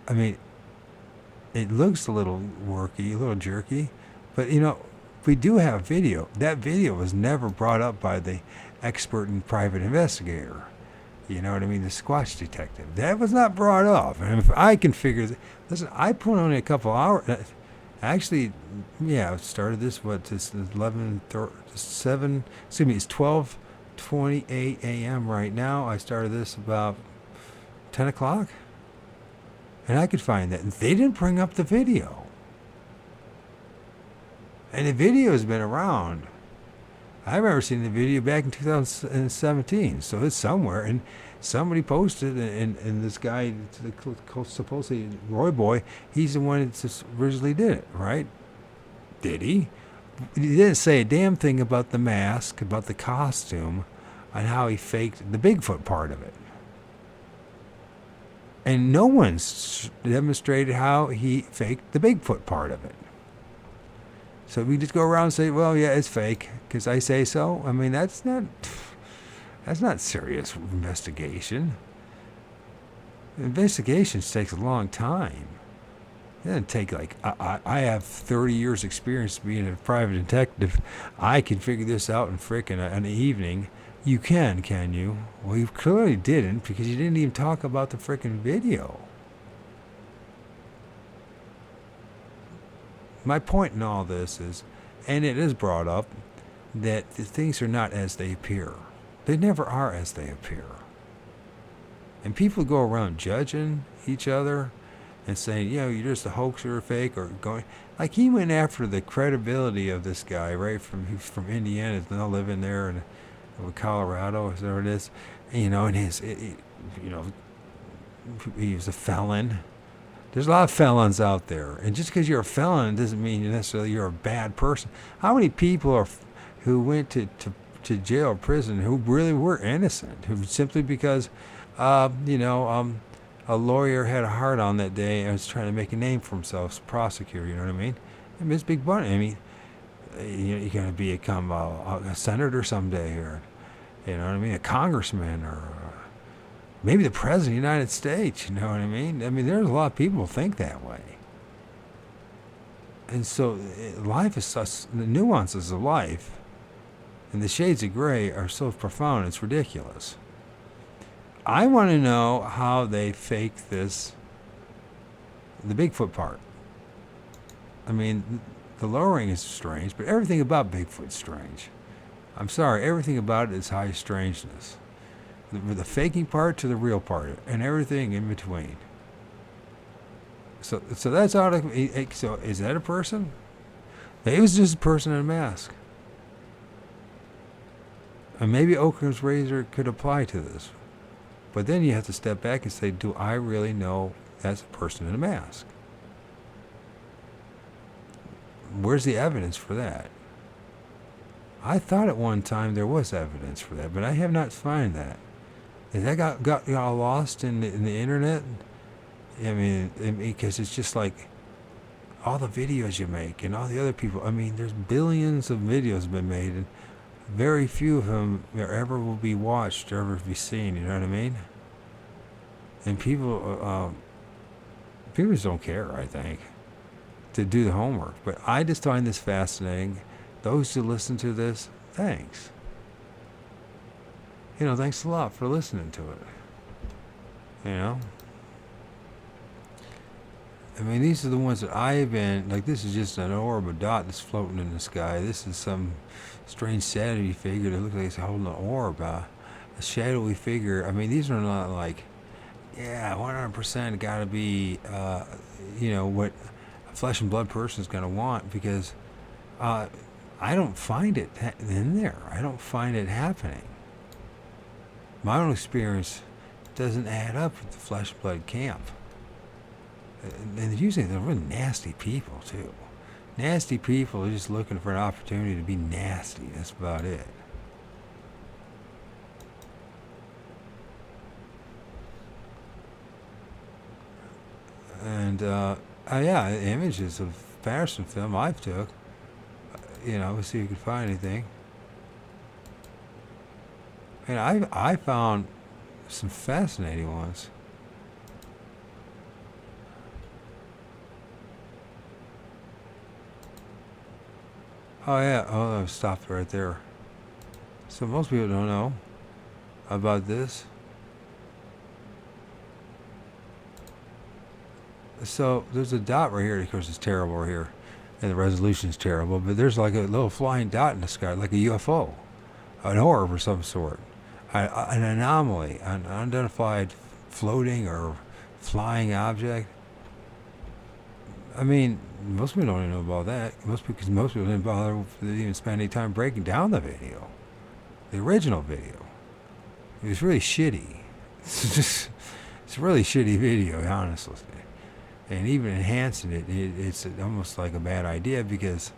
I mean, it looks a little worky, a little jerky, but we do have video. That video was never brought up by the expert and private investigator. You know what I mean? The Squatch detective. That was not brought up. And if I can figure listen, I put only a couple hours. Actually, I started this, it's 12:28 a.m. right now. I started this about 10 o'clock. And I could find that. And they didn't bring up the video. And the video has been around. I remember seeing the video back in 2017, so it's somewhere. And somebody posted, and this guy, supposedly Roy Boy, he's the one that originally did it, right? Did he? He didn't say a damn thing about the mask, about the costume, and how he faked the Bigfoot part of it. And no one's demonstrated how he faked the Bigfoot part of it. So we just go around and say, well, yeah, it's fake, because I say so. I mean, that's not serious investigation. Investigations takes a long time. It doesn't take I have 30 years experience being a private detective. I can figure this out in frickin' an evening. You can you? Well, you clearly didn't, because you didn't even talk about the frickin' video. My point in all this is, and it is brought up, that the things are not as they appear. They never are as they appear. And people go around judging each other and saying, you're just a hoaxer or fake, or going, like he went after the credibility of this guy, right? He's from Indiana, is now living there in Colorado, whatever it is, and he was a felon. There's a lot of felons out there, and just because you're a felon doesn't mean necessarily you're a bad person. How many people who went to jail or prison who really were innocent, who simply because, a lawyer had a hard on that day and was trying to make a name for himself as a prosecutor, you know what I mean? I mean, it's big money. I mean, you're going to become a senator someday, or, you know what I mean, a congressman, or maybe the president of the United States, you know what I mean? I mean, there's a lot of people who think that way. And so life is such, the nuances of life and the shades of gray are so profound, it's ridiculous. I want to know how they fake the Bigfoot part. I mean, the lowering is strange, but everything about Bigfoot's strange. I'm sorry, everything about it is high strangeness. The faking part to the real part, and everything in between. So that's out of, so is that a person? Maybe it was just a person in a mask. And maybe Occam's razor could apply to this. But then you have to step back and say, do I really know that's a person in a mask? Where's the evidence for that? I thought at one time there was evidence for that, but I have not found that. If that got lost in the internet, I mean, because it's just like all the videos you make and all the other people. I mean, there's billions of videos been made, and very few of them ever will be watched or ever be seen. You know what I mean? And people just don't care, I think, to do the homework. But I just find this fascinating. Those who listen to this, thanks. Thanks a lot for listening to it. You know? I mean, these are the ones that I've been, like, this is just an orb, a dot that's floating in the sky. This is some strange shadowy figure that looks like it's holding an orb. A shadowy figure. I mean, these are not like, yeah, 100% got to be, what a flesh and blood person is going to want, because I don't find it in there. I don't find it happening. My own experience doesn't add up with the flesh and blood camp. And usually they're really nasty people, too. Nasty people are just looking for an opportunity to be nasty. That's about it. And, images of Patterson film I've took. We'll see if you can find anything. And I found some fascinating ones. Oh yeah, I stopped right there. So most people don't know about this. So there's a dot right here. Of course, it's terrible right here, and the resolution's terrible. But there's like a little flying dot in the sky, like a UFO, an orb of some sort, an anomaly, an unidentified floating or flying object. I mean, most people don't even know about that. Because most people didn't bother to even spend any time breaking down the video, the original video. It was really shitty. It's a really shitty video, honestly. And even enhancing it, it's almost like a bad idea, because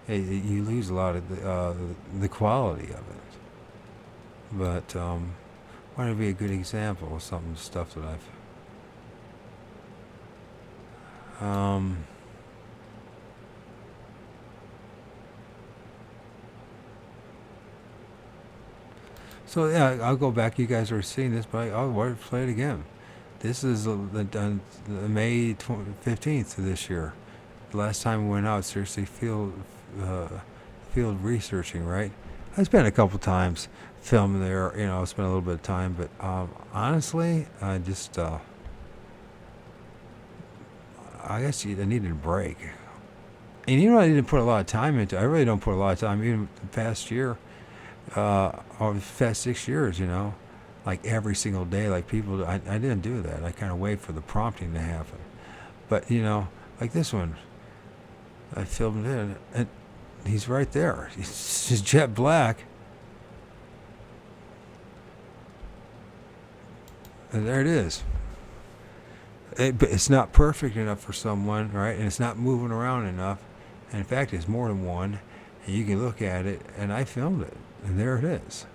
you lose a lot of the quality of it. But why don't it be a good example of some of the stuff that I've. So yeah, I'll go back. You guys are seeing this, but I'll play it again. This is the May 15th of this year. The last time we went out, seriously, field researching, right? I spent a couple times filming there. I spent a little bit of time, but honestly, I just. I guess I needed a break. And I didn't put a lot of time into it. I really don't put a lot of time, even the past year, or the past 6 years, like every single day, like people, I didn't do that. I kind of wait for the prompting to happen. But, like this one, I filmed it, and he's right there. He's jet black. And there it is. But it's not perfect enough for someone, right? And it's not moving around enough. And in fact, it's more than one. And you can look at it, and I filmed it. And there it is.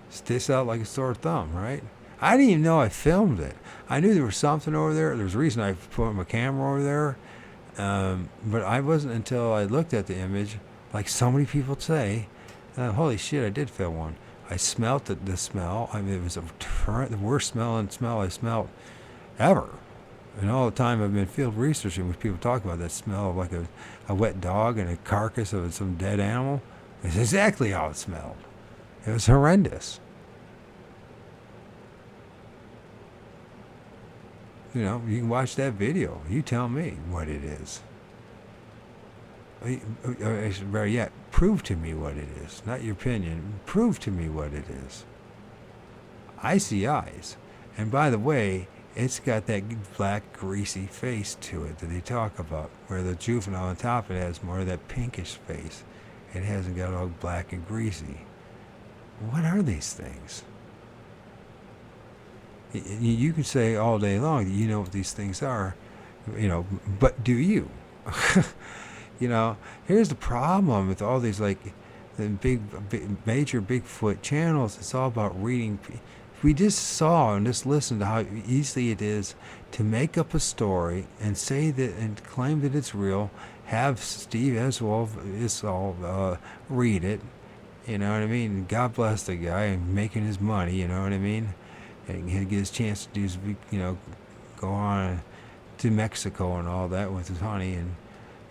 Sticks out like a sore thumb, right? I didn't even know I filmed it. I knew there was something over there. There was a reason I put my camera over there. But I wasn't until I looked at the image, like so many people say, holy shit, I did film one. I smelt the smell. I mean, it was the worst smelling smell I smelled ever. And all the time I've been field researching, when people talk about that smell of like a wet dog and a carcass of some dead animal, it's exactly how it smelled. It was horrendous. You can watch that video. You tell me what it is. Better yet, prove to me what it is. Not your opinion. Prove to me what it is. I see eyes. And by the way, it's got that black, greasy face to it that they talk about, where the juvenile on top of it has more of that pinkish face. It hasn't got all black and greasy. What are these things? You can say all day long that you know what these things are, but do you? Here's the problem with all these, like, the major Bigfoot channels. It's all about reading. We just saw and just listened to how easy it is to make up a story and say that and claim that it's real. Have Steve Eswell read it. You know what I mean? God bless the guy and making his money. You know what I mean? And he'll get his chance to do his, go on to Mexico and all that with his honey. And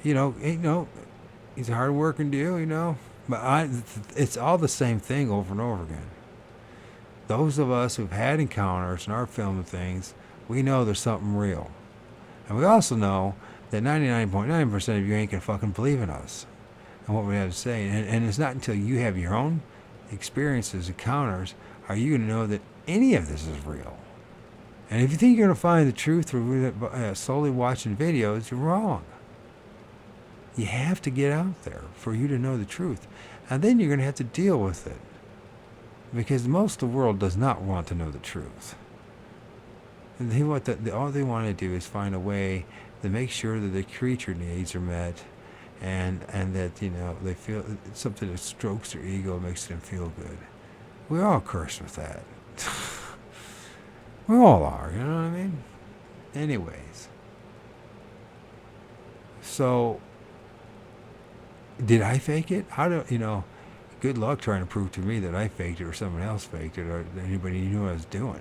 he's a hard-working dude. But it's all the same thing over and over again. those of us who've had encounters and are filming things, we know there's something real. And we also know that 99.9% of you ain't gonna fucking believe in us and what we have to say. And it's not until you have your own experiences, encounters, are you gonna know that any of this is real. And if you think you're gonna find the truth through solely watching videos, you're wrong. You have to get out there for you to know the truth. And then you're gonna have to deal with it. Because most of the world does not want to know the truth. And all they want to do is find a way to make sure that the creature needs are met, and that they feel something that strokes their ego, makes them feel good. We're all cursed with that. We all are, you know what I mean? Anyways, so did I fake it? How do good luck trying to prove to me that I faked it or someone else faked it or that anybody knew what I was doing.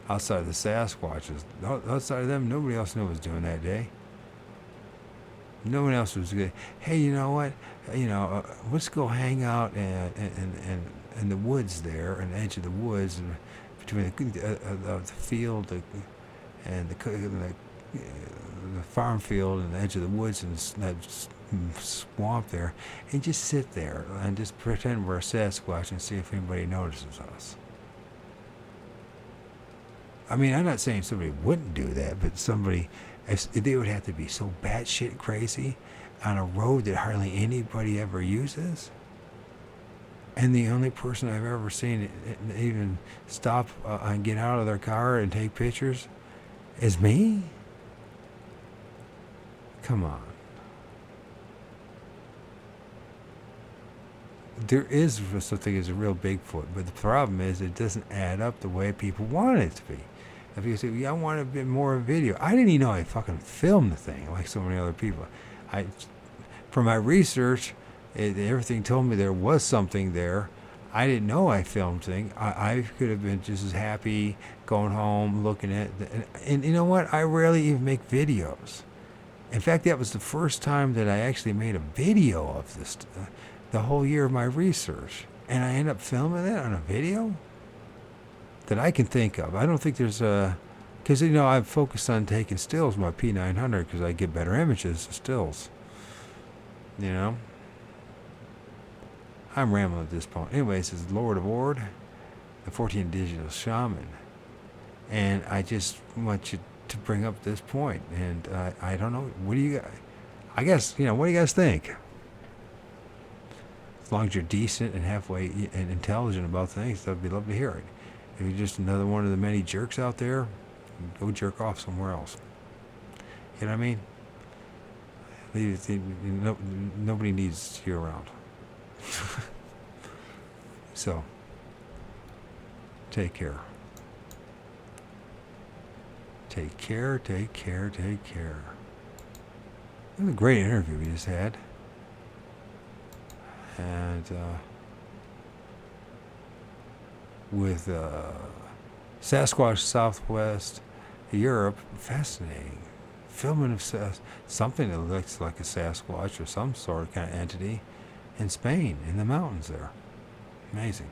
Outside of the Sasquatches. Outside of them, nobody else knew what I was doing that day. No one else was good. Hey, you know what? Let's go hang out in the woods there, on the edge of the woods, and between the field and the farm field and the edge of the woods and that swamp there, and just sit there and just pretend we're a Sasquatch and see if anybody notices us. I mean, I'm not saying somebody wouldn't do that, but they would have to be so batshit crazy on a road that hardly anybody ever uses. And the only person I've ever seen even stop and get out of their car and take pictures is me? Come on. There is something as a real Bigfoot, but the problem is it doesn't add up the way people want it to be. If you say, I want a bit more video. I didn't even know I fucking filmed the thing like so many other people. From my research, everything told me there was something there. I didn't know I filmed things. I could have been just as happy going home, looking at and you know what? I rarely even make videos. In fact, that was the first time that I actually made a video of this, the whole year of my research. And I end up filming it on a video that I can think of. I don't think there's because I've focused on taking stills with my P900 because I get better images of stills. I'm rambling at this point. Anyways, this is Lord of Ord, the 14 Digital Shaman. And I just want you to bring up this point. And I don't know, what do you guys, I guess, what do you guys think? As long as you're decent and halfway and intelligent about things, I'd love to hear it. If you're just another one of the many jerks out there, go jerk off somewhere else. You know what I mean? Nobody needs you around. So, take care. Take care, take care, take care. It was a great interview we just had. And, with Sasquatch Southwest Europe, fascinating. Filming of something that looks like a Sasquatch or some sort of kind of entity in Spain, in the mountains there. Amazing.